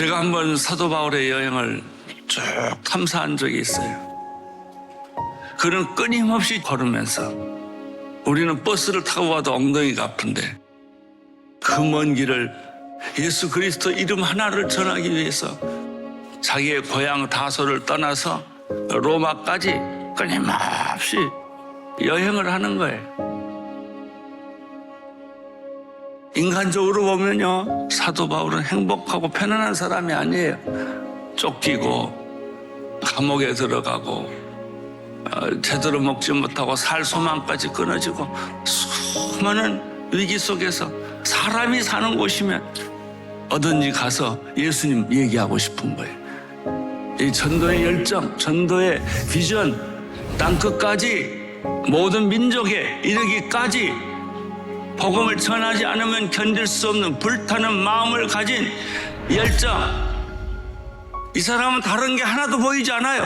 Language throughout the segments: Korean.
제가 한번 사도 바울의 여행을 쭉 탐사한 적이 있어요. 그는 끊임없이 걸으면서, 우리는 버스를 타고 와도 엉덩이가 아픈데 그 먼 길을 예수 그리스도 이름 하나를 전하기 위해서 자기의 고향 다소를 떠나서 로마까지 끊임없이 여행을 하는 거예요. 인간적으로 보면요, 사도 바울은 행복하고 편안한 사람이 아니에요. 쫓기고 감옥에 들어가고 제대로 먹지 못하고 살 소망까지 끊어지고 수많은 위기 속에서 사람이 사는 곳이면 어딘지 가서 예수님 얘기하고 싶은 거예요. 이 전도의 열정, 전도의 비전, 땅끝까지 모든 민족에 이르기까지 복음을 전하지 않으면 견딜 수 없는 불타는 마음을 가진 열정. 이 사람은 다른 게 하나도 보이지 않아요.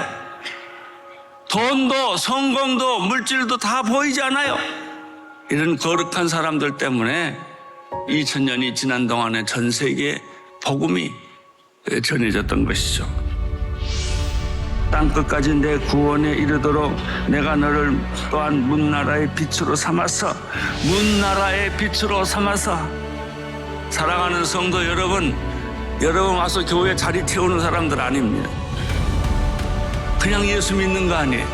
돈도 성공도 물질도 다 보이지 않아요. 이런 거룩한 사람들 때문에 2000년이 지난 동안에 전 세계에 복음이 전해졌던 것이죠. 땅끝까지 내 구원에 이르도록 내가 너를 또한 문나라의 빛으로 삼아서, 문나라의 빛으로 삼아서. 사랑하는 성도 여러분, 여러분 와서 교회 자리 태우는 사람들 아닙니다. 그냥 예수 믿는 거 아니에요.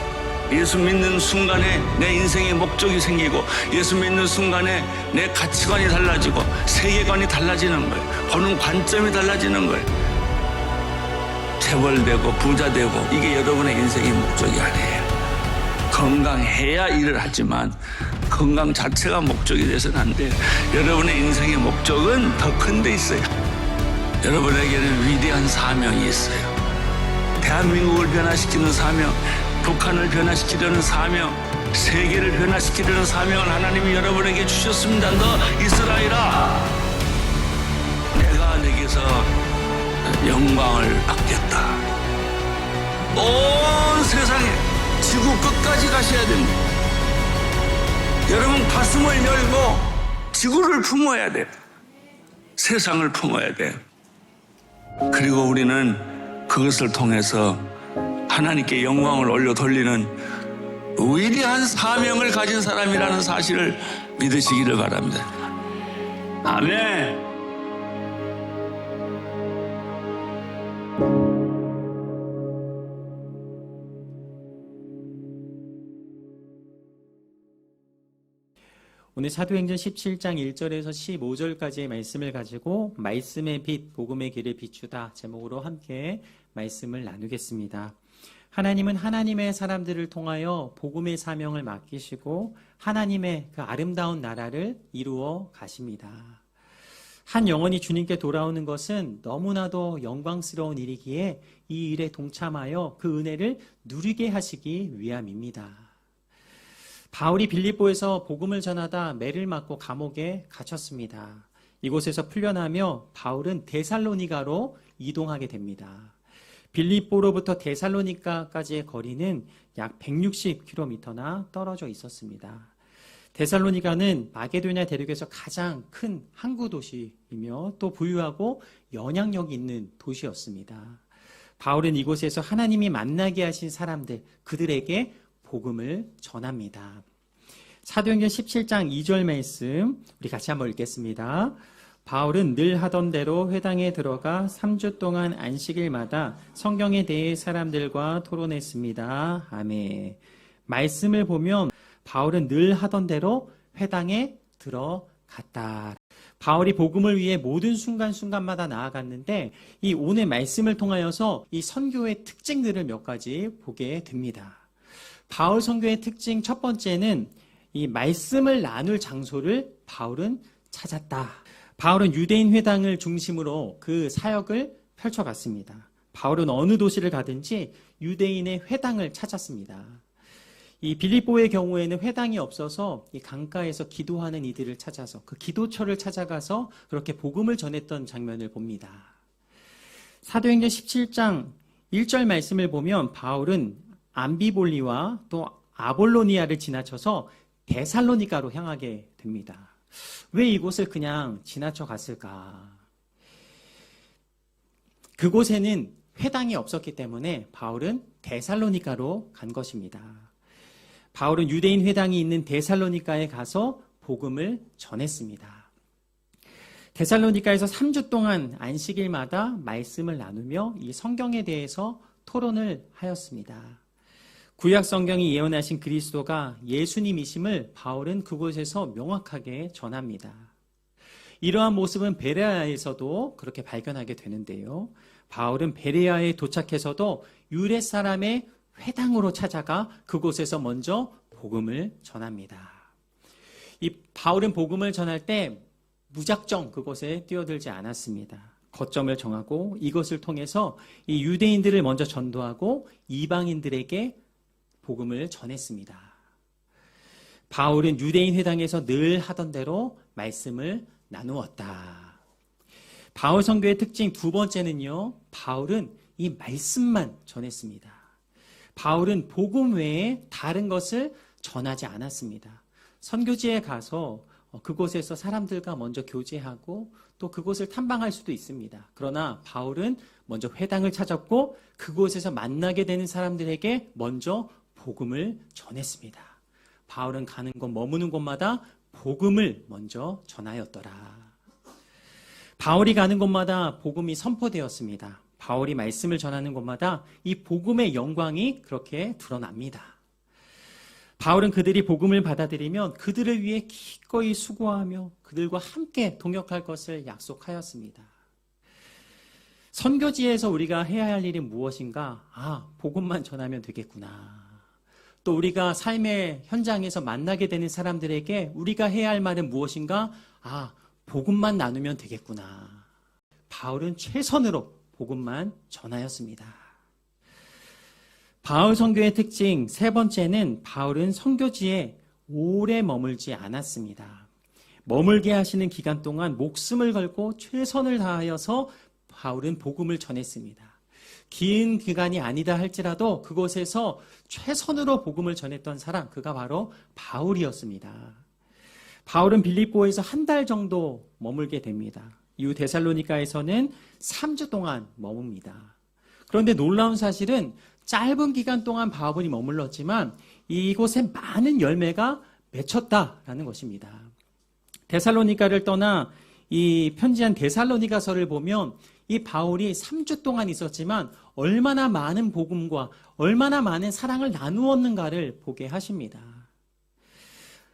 예수 믿는 순간에 내 인생의 목적이 생기고, 예수 믿는 순간에 내 가치관이 달라지고 세계관이 달라지는 거예요. 보는 관점이 달라지는 거예요. 재벌되고 부자되고 이게 여러분의 인생의 목적이 아니에요. 건강해야 일을 하지만 건강 자체가 목적이 돼서는 안 돼요. 여러분의 인생의 목적은 더 큰 데 있어요. 여러분에게는 위대한 사명이 있어요. 대한민국을 변화시키는 사명, 북한을 변화시키려는 사명, 세계를 변화시키려는 사명을 하나님이 여러분에게 주셨습니다. 너 이스라엘아, 내가 내게서 영광을 받겠다. 온 세상에 지구 끝까지 가셔야 됩니다. 여러분 가슴을 열고 지구를 품어야 돼요. 세상을 품어야 돼요. 그리고 우리는 그것을 통해서 하나님께 영광을 올려 돌리는 위대한 사명을 가진 사람이라는 사실을 믿으시기를 바랍니다. 아멘. 오늘 사도행전 17장 1절에서 15절까지의 말씀을 가지고 말씀의 빛, 복음의 길을 비추다 제목으로 함께 말씀을 나누겠습니다. 하나님은 하나님의 사람들을 통하여 복음의 사명을 맡기시고 하나님의 그 아름다운 나라를 이루어 가십니다. 한 영혼이 주님께 돌아오는 것은 너무나도 영광스러운 일이기에 이 일에 동참하여 그 은혜를 누리게 하시기 위함입니다. 바울이 빌립보에서 복음을 전하다 매를 맞고 감옥에 갇혔습니다. 이곳에서 풀려나며 바울은 데살로니가로 이동하게 됩니다. 빌립보로부터 데살로니가까지의 거리는 약 160km나 떨어져 있었습니다. 데살로니가는 마게도냐 대륙에서 가장 큰 항구 도시이며 또 부유하고 영향력 있는 도시였습니다. 바울은 이곳에서 하나님이 만나게 하신 사람들, 그들에게 복음을 전합니다. 사도행전 17장 2절 말씀 우리 같이 한번 읽겠습니다. 바울은 늘 하던 대로 회당에 들어가 3주 동안 안식일마다 성경에 대해 사람들과 토론했습니다. 아멘. 말씀을 보면 바울은 늘 하던 대로 회당에 들어갔다. 바울이 복음을 위해 모든 순간순간마다 나아갔는데 이 오늘 말씀을 통하여서 이 선교의 특징들을 몇 가지 보게 됩니다. 바울 선교의 특징 첫 번째는 이 말씀을 나눌 장소를 바울은 찾았다. 바울은 유대인 회당을 중심으로 그 사역을 펼쳐갔습니다. 바울은 어느 도시를 가든지 유대인의 회당을 찾았습니다. 이 빌립보의 경우에는 회당이 없어서 이 강가에서 기도하는 이들을 찾아서 그 기도처를 찾아가서 그렇게 복음을 전했던 장면을 봅니다. 사도행전 17장 1절 말씀을 보면 바울은 암비볼리와 또 아볼로니아를 지나쳐서 데살로니가로 향하게 됩니다. 왜 이곳을 그냥 지나쳐 갔을까? 그곳에는 회당이 없었기 때문에 바울은 데살로니가로 간 것입니다. 바울은 유대인 회당이 있는 데살로니가에 가서 복음을 전했습니다. 데살로니가에서 3주 동안 안식일마다 말씀을 나누며 이 성경에 대해서 토론을 하였습니다. 구약 성경이 예언하신 그리스도가 예수님이심을 바울은 그곳에서 명확하게 전합니다. 이러한 모습은 베레아에서도 그렇게 발견하게 되는데요. 바울은 베레아에 도착해서도 유대 사람의 회당으로 찾아가 그곳에서 먼저 복음을 전합니다. 이 바울은 복음을 전할 때 무작정 그곳에 뛰어들지 않았습니다. 거점을 정하고 이것을 통해서 이 유대인들을 먼저 전도하고 이방인들에게 복음을 전했습니다. 바울은 유대인 회당에서 늘 하던 대로 말씀을 나누었다. 바울 선교의 특징 두 번째는요, 바울은 이 말씀만 전했습니다. 바울은 복음 외에 다른 것을 전하지 않았습니다. 선교지에 가서 그곳에서 사람들과 먼저 교제하고 또 그곳을 탐방할 수도 있습니다. 그러나 바울은 먼저 회당을 찾았고 그곳에서 만나게 되는 사람들에게 먼저 복음을 전했습니다. 바울은 가는 곳, 머무는 곳마다 복음을 먼저 전하였더라. 바울이 가는 곳마다 복음이 선포되었습니다. 바울이 말씀을 전하는 곳마다 이 복음의 영광이 그렇게 드러납니다. 바울은 그들이 복음을 받아들이면 그들을 위해 기꺼이 수고하며 그들과 함께 동역할 것을 약속하였습니다. 선교지에서 우리가 해야 할 일이 무엇인가? 복음만 전하면 되겠구나. 또 우리가 삶의 현장에서 만나게 되는 사람들에게 우리가 해야 할 말은 무엇인가? 복음만 나누면 되겠구나. 바울은 최선으로 복음만 전하였습니다. 바울 선교의 특징 세 번째는 바울은 선교지에 오래 머물지 않았습니다. 머물게 하시는 기간 동안 목숨을 걸고 최선을 다하여서 바울은 복음을 전했습니다. 긴 기간이 아니다 할지라도 그곳에서 최선으로 복음을 전했던 사람, 그가 바로 바울이었습니다. 바울은 빌립보에서 한 달 정도 머물게 됩니다. 이후 데살로니가에서는 3주 동안 머뭅니다. 그런데 놀라운 사실은 짧은 기간 동안 바울이 머물렀지만 이곳에 많은 열매가 맺혔다라는 것입니다. 데살로니가를 떠나 이 편지한 데살로니가서를 보면 이 바울이 3주 동안 있었지만 얼마나 많은 복음과 얼마나 많은 사랑을 나누었는가를 보게 하십니다.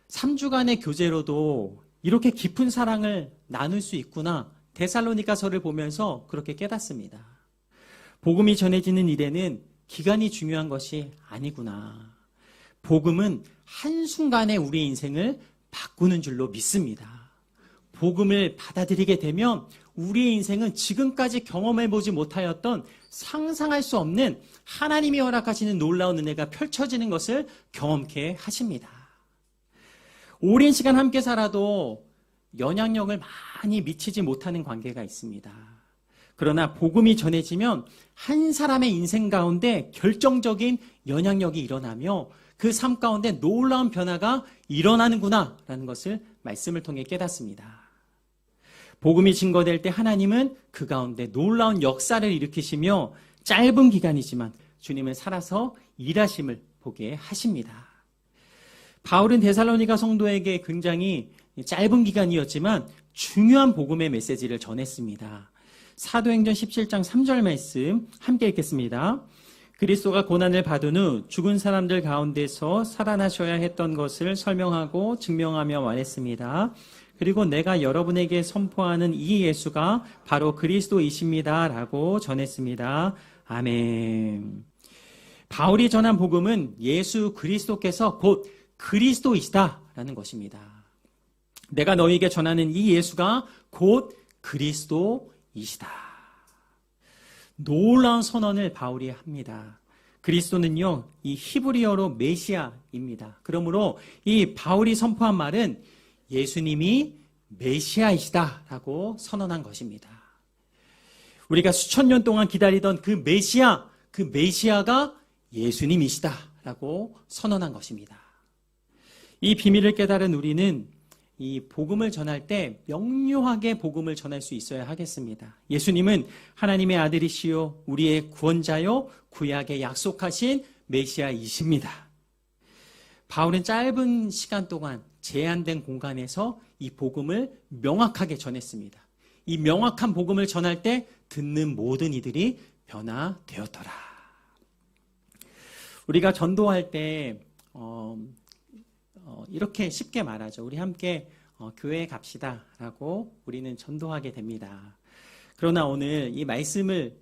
3주간의 교제로도 이렇게 깊은 사랑을 나눌 수 있구나. 데살로니가서를 보면서 그렇게 깨닫습니다. 복음이 전해지는 일에는 기간이 중요한 것이 아니구나. 복음은 한순간에 우리 인생을 바꾸는 줄로 믿습니다. 복음을 받아들이게 되면 우리의 인생은 지금까지 경험해보지 못하였던 상상할 수 없는 하나님이 허락하시는 놀라운 은혜가 펼쳐지는 것을 경험케 하십니다. 오랜 시간 함께 살아도 영향력을 많이 미치지 못하는 관계가 있습니다. 그러나 복음이 전해지면 한 사람의 인생 가운데 결정적인 영향력이 일어나며 그 삶 가운데 놀라운 변화가 일어나는구나라는 것을 말씀을 통해 깨닫습니다. 복음이 증거될 때 하나님은 그 가운데 놀라운 역사를 일으키시며 짧은 기간이지만 주님은 살아서 일하심을 보게 하십니다. 바울은 데살로니가 성도에게 굉장히 짧은 기간이었지만 중요한 복음의 메시지를 전했습니다. 사도행전 17장 3절 말씀 함께 읽겠습니다. 그리스도가 고난을 받은 후 죽은 사람들 가운데서 살아나셔야 했던 것을 설명하고 증명하며 말했습니다. 그리고 내가 여러분에게 선포하는 이 예수가 바로 그리스도이십니다. 라고 전했습니다. 아멘. 바울이 전한 복음은 예수 그리스도께서 곧 그리스도이시다 라는 것입니다. 내가 너희에게 전하는 이 예수가 곧 그리스도이시다. 놀라운 선언을 바울이 합니다. 그리스도는요, 이 히브리어로 메시아입니다. 그러므로 이 바울이 선포한 말은 예수님이 메시아이시다라고 선언한 것입니다. 우리가 수천 년 동안 기다리던 그 메시아가 예수님이시다라고 선언한 것입니다. 이 비밀을 깨달은 우리는 이 복음을 전할 때 명료하게 복음을 전할 수 있어야 하겠습니다. 예수님은 하나님의 아들이시요 우리의 구원자요 구약에 약속하신 메시아이십니다. 바울은 짧은 시간 동안 제한된 공간에서 이 복음을 명확하게 전했습니다. 이 명확한 복음을 전할 때 듣는 모든 이들이 변화되었더라. 우리가 전도할 때 이렇게 쉽게 말하죠. 우리 함께 교회에 갑시다 라고 우리는 전도하게 됩니다. 그러나 오늘 이 말씀을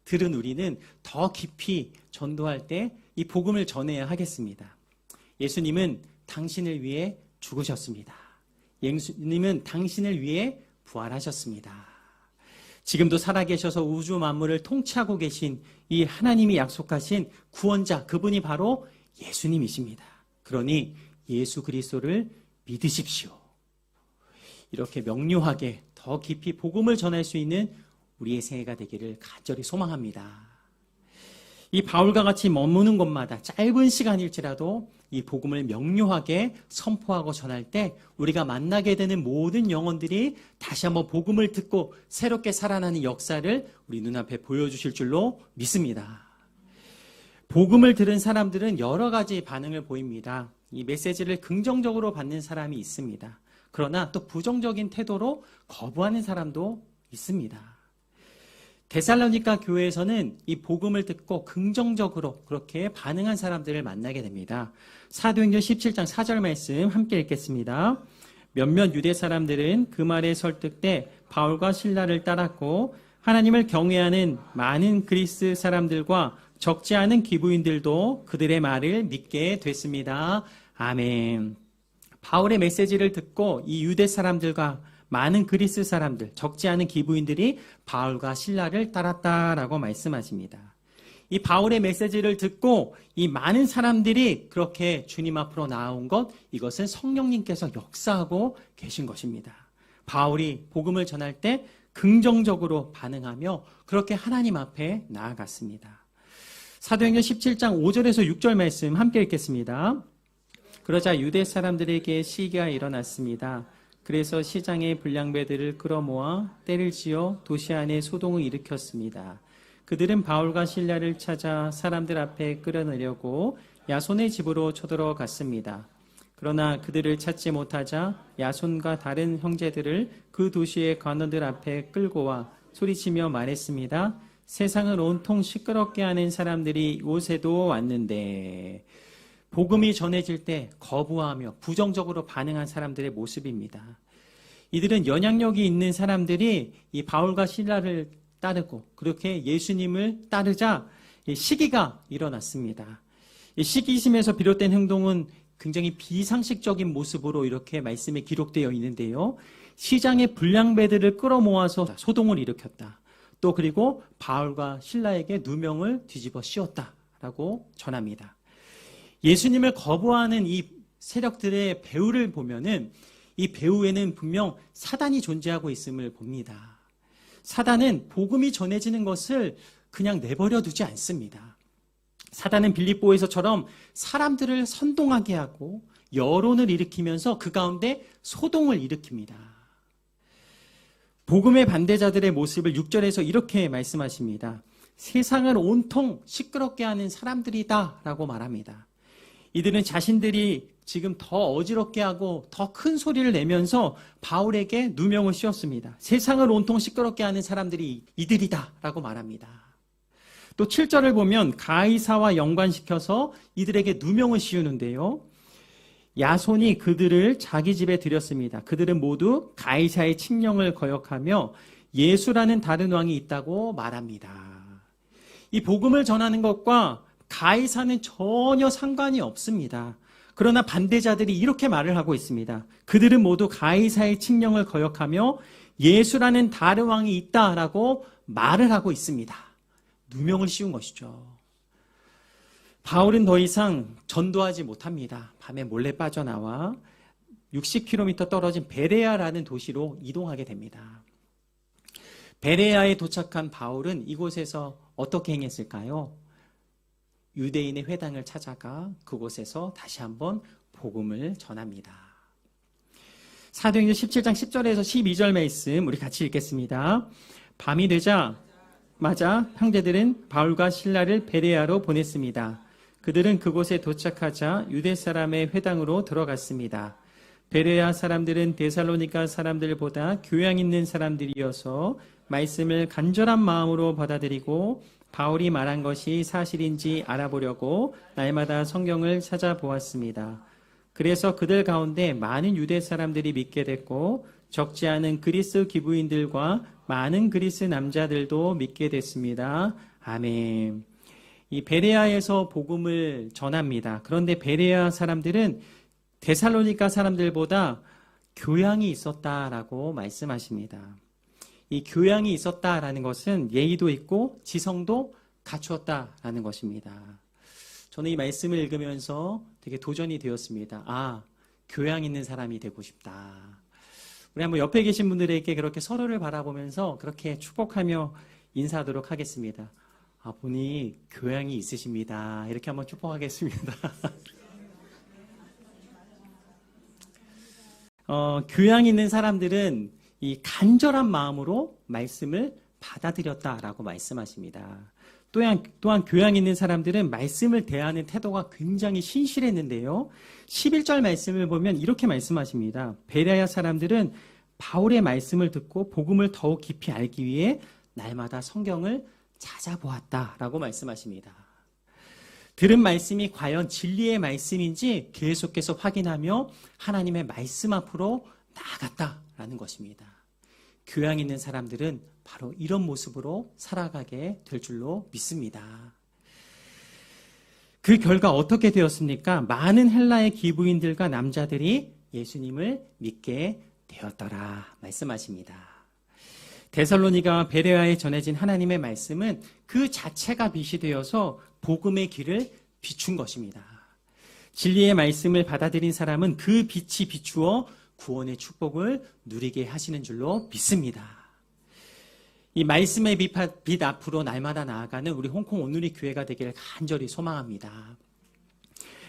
들은 우리는 더 깊이 전도할 때 이 복음을 전해야 하겠습니다. 예수님은 당신을 위해 죽으셨습니다. 예수님은 당신을 위해 부활하셨습니다. 지금도 살아계셔서 우주 만물을 통치하고 계신 이 하나님이 약속하신 구원자, 그분이 바로 예수님이십니다. 그러니 예수 그리스도를 믿으십시오. 이렇게 명료하게 더 깊이 복음을 전할 수 있는 우리의 새해가 되기를 간절히 소망합니다. 이 바울과 같이 머무는 곳마다 짧은 시간일지라도 이 복음을 명료하게 선포하고 전할 때 우리가 만나게 되는 모든 영혼들이 다시 한번 복음을 듣고 새롭게 살아나는 역사를 우리 눈앞에 보여주실 줄로 믿습니다. 복음을 들은 사람들은 여러 가지 반응을 보입니다. 이 메시지를 긍정적으로 받는 사람이 있습니다. 그러나 또 부정적인 태도로 거부하는 사람도 있습니다. 데살로니가 교회에서는 이 복음을 듣고 긍정적으로 그렇게 반응한 사람들을 만나게 됩니다. 사도행전 17장 4절 말씀 함께 읽겠습니다. 몇몇 유대 사람들은 그 말에 설득돼 바울과 실라를 따랐고 하나님을 경외하는 많은 그리스 사람들과 적지 않은 기부인들도 그들의 말을 믿게 됐습니다. 아멘. 바울의 메시지를 듣고 이 유대 사람들과 많은 그리스 사람들, 적지 않은 기부인들이 바울과 실라를 따랐다라고 말씀하십니다. 이 바울의 메시지를 듣고 이 많은 사람들이 그렇게 주님 앞으로 나온 것, 이것은 성령님께서 역사하고 계신 것입니다. 바울이 복음을 전할 때 긍정적으로 반응하며 그렇게 하나님 앞에 나아갔습니다. 사도행전 17장 5절에서 6절 말씀 함께 읽겠습니다. 그러자 유대 사람들에게 시기가 일어났습니다. 그래서 시장의 불량배들을 끌어모아 때를 지어 도시 안에 소동을 일으켰습니다. 그들은 바울과 실라를 찾아 사람들 앞에 끌어내려고 야손의 집으로 쳐들어갔습니다. 그러나 그들을 찾지 못하자 야손과 다른 형제들을 그 도시의 관원들 앞에 끌고 와 소리치며 말했습니다. 세상을 온통 시끄럽게 하는 사람들이 이곳에도 왔는데, 복음이 전해질 때 거부하며 부정적으로 반응한 사람들의 모습입니다. 이들은 영향력이 있는 사람들이 이 바울과 실라를 따르고 그렇게 예수님을 따르자 시기가 일어났습니다. 이 시기심에서 비롯된 행동은 굉장히 비상식적인 모습으로 이렇게 말씀에 기록되어 있는데요. 시장의 불량배들을 끌어모아서 소동을 일으켰다. 또 그리고 바울과 실라에게 누명을 뒤집어 씌웠다라고 전합니다. 예수님을 거부하는 이 세력들의 배후를 보면은 이 배후에는 분명 사단이 존재하고 있음을 봅니다. 사단은 복음이 전해지는 것을 그냥 내버려 두지 않습니다. 사단은 빌립보에서처럼 사람들을 선동하게 하고 여론을 일으키면서 그 가운데 소동을 일으킵니다. 복음의 반대자들의 모습을 6절에서 이렇게 말씀하십니다. 세상을 온통 시끄럽게 하는 사람들이다 라고 말합니다. 이들은 자신들이 지금 더 어지럽게 하고 더 큰 소리를 내면서 바울에게 누명을 씌웠습니다. 세상을 온통 시끄럽게 하는 사람들이 이들이다 라고 말합니다. 또 7절을 보면 가이사와 연관시켜서 이들에게 누명을 씌우는데요. 야손이 그들을 자기 집에 들였습니다. 그들은 모두 가이사의 칙령을 거역하며 예수라는 다른 왕이 있다고 말합니다. 이 복음을 전하는 것과 가이사는 전혀 상관이 없습니다. 그러나 반대자들이 이렇게 말을 하고 있습니다. 그들은 모두 가이사의 칙령을 거역하며 예수라는 다른 왕이 있다라고 말을 하고 있습니다. 누명을 씌운 것이죠. 바울은 더 이상 전도하지 못합니다. 밤에 몰래 빠져나와 60km 떨어진 베레아라는 도시로 이동하게 됩니다. 베레아에 도착한 바울은 이곳에서 어떻게 행했을까요? 유대인의 회당을 찾아가 그곳에서 다시 한번 복음을 전합니다. 사도행전 17장 10절에서 12절 말씀 우리 같이 읽겠습니다. 밤이 되자 형제들은 바울과 실라를 베레아로 보냈습니다. 그들은 그곳에 도착하자 유대 사람의 회당으로 들어갔습니다. 베레아 사람들은 데살로니가 사람들보다 교양 있는 사람들이어서 말씀을 간절한 마음으로 받아들이고 바울이 말한 것이 사실인지 알아보려고 날마다 성경을 찾아보았습니다. 그래서 그들 가운데 많은 유대 사람들이 믿게 됐고 적지 않은 그리스 기부인들과 많은 그리스 남자들도 믿게 됐습니다. 아멘. 이 베레아에서 복음을 전합니다. 그런데 베레아 사람들은 데살로니가 사람들보다 교양이 있었다라고 말씀하십니다. 이 교양이 있었다라는 것은 예의도 있고 지성도 갖추었다라는 것입니다. 저는 이 말씀을 읽으면서 되게 도전이 되었습니다. 아, 교양 있는 사람이 되고 싶다. 우리 한번 옆에 계신 분들에게 그렇게 서로를 바라보면서 그렇게 축복하며 인사하도록 하겠습니다. 아, 보니 교양이 있으십니다. 이렇게 한번 축복하겠습니다. 교양 있는 사람들은 이 간절한 마음으로 말씀을 받아들였다라고 말씀하십니다. 또한 교양 있는 사람들은 말씀을 대하는 태도가 굉장히 신실했는데요. 11절 말씀을 보면 이렇게 말씀하십니다. 베레아 사람들은 바울의 말씀을 듣고 복음을 더욱 깊이 알기 위해 날마다 성경을 찾아보았다라고 말씀하십니다. 들은 말씀이 과연 진리의 말씀인지 계속해서 확인하며 하나님의 말씀 앞으로 나아갔다라는 것입니다. 교양 있는 사람들은 바로 이런 모습으로 살아가게 될 줄로 믿습니다. 그 결과 어떻게 되었습니까? 많은 헬라의 기부인들과 남자들이 예수님을 믿게 되었더라 말씀하십니다. 데살로니가와 베레아에 전해진 하나님의 말씀은 그 자체가 빛이 되어서 복음의 길을 비춘 것입니다. 진리의 말씀을 받아들인 사람은 그 빛이 비추어 구원의 축복을 누리게 하시는 줄로 믿습니다. 이 말씀의 빛 앞으로 날마다 나아가는 우리 홍콩 온누리 교회가 되기를 간절히 소망합니다.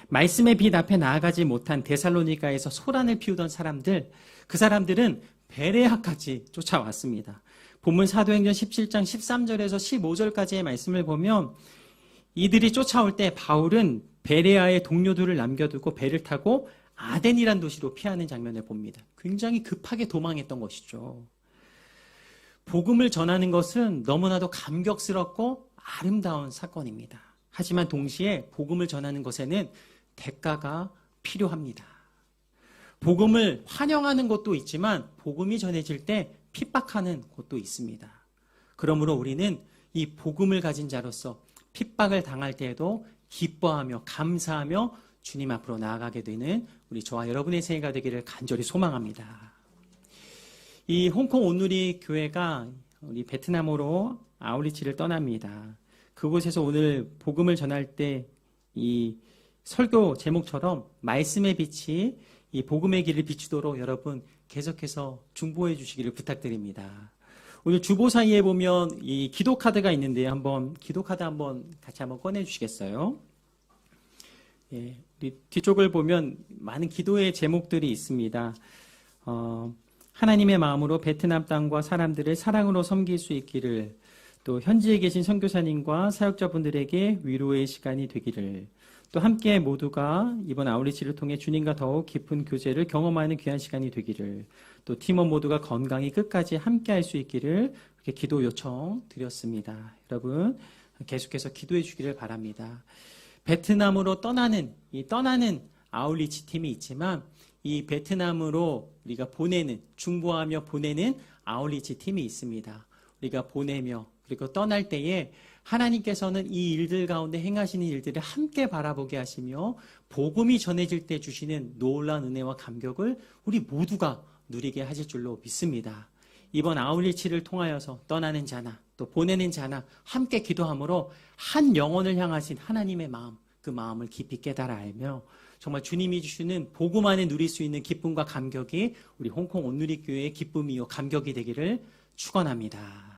말씀의 빛 앞에 나아가지 못한 데살로니가에서 소란을 피우던 사람들, 그 사람들은 베레아까지 쫓아왔습니다. 본문 사도행전 17장 13절에서 15절까지의 말씀을 보면 이들이 쫓아올 때 바울은 베레아의 동료들을 남겨두고 배를 타고 아덴이란 도시로 피하는 장면을 봅니다. 굉장히 급하게 도망했던 것이죠. 복음을 전하는 것은 너무나도 감격스럽고 아름다운 사건입니다. 하지만 동시에 복음을 전하는 것에는 대가가 필요합니다. 복음을 환영하는 것도 있지만 복음이 전해질 때 핍박하는 것도 있습니다. 그러므로 우리는 이 복음을 가진 자로서 핍박을 당할 때에도 기뻐하며 감사하며 주님 앞으로 나아가게 되는 우리 저와 여러분의 생애가 되기를 간절히 소망합니다. 이 홍콩 온누리 교회가 우리 베트남으로 아우리치를 떠납니다. 그곳에서 오늘 복음을 전할 때 이 설교 제목처럼 말씀의 빛이 이 복음의 길을 비추도록 여러분 계속해서 중보해 주시기를 부탁드립니다. 오늘 주보 사이에 보면 이 기도 카드가 있는데요. 기도 카드 같이 한번 꺼내 주시겠어요? 예, 우리 뒤쪽을 보면 많은 기도의 제목들이 있습니다. 하나님의 마음으로 베트남 땅과 사람들을 사랑으로 섬길 수 있기를, 또 현지에 계신 선교사님과 사역자분들에게 위로의 시간이 되기를, 또 함께 모두가 이번 아우리치를 통해 주님과 더욱 깊은 교제를 경험하는 귀한 시간이 되기를, 또 팀원 모두가 건강히 끝까지 함께 할 수 있기를 이렇게 기도 요청 드렸습니다. 여러분 계속해서 기도해 주기를 바랍니다. 베트남으로 떠나는 아울리치 팀이 있지만 이 베트남으로 우리가 중보하며 보내는 아울리치 팀이 있습니다. 우리가 보내며 그리고 떠날 때에 하나님께서는 이 일들 가운데 행하시는 일들을 함께 바라보게 하시며 복음이 전해질 때 주시는 놀라운 은혜와 감격을 우리 모두가 누리게 하실 줄로 믿습니다. 이번 아울리치를 통하여서 떠나는 자나 또 보내는 자나 함께 기도함으로 한 영혼을 향하신 하나님의 마음, 그 마음을 깊이 깨달아 알며 정말 주님이 주시는 복음 안에 누릴 수 있는 기쁨과 감격이 우리 홍콩 온누리 교회의 기쁨이요 감격이 되기를 축원합니다.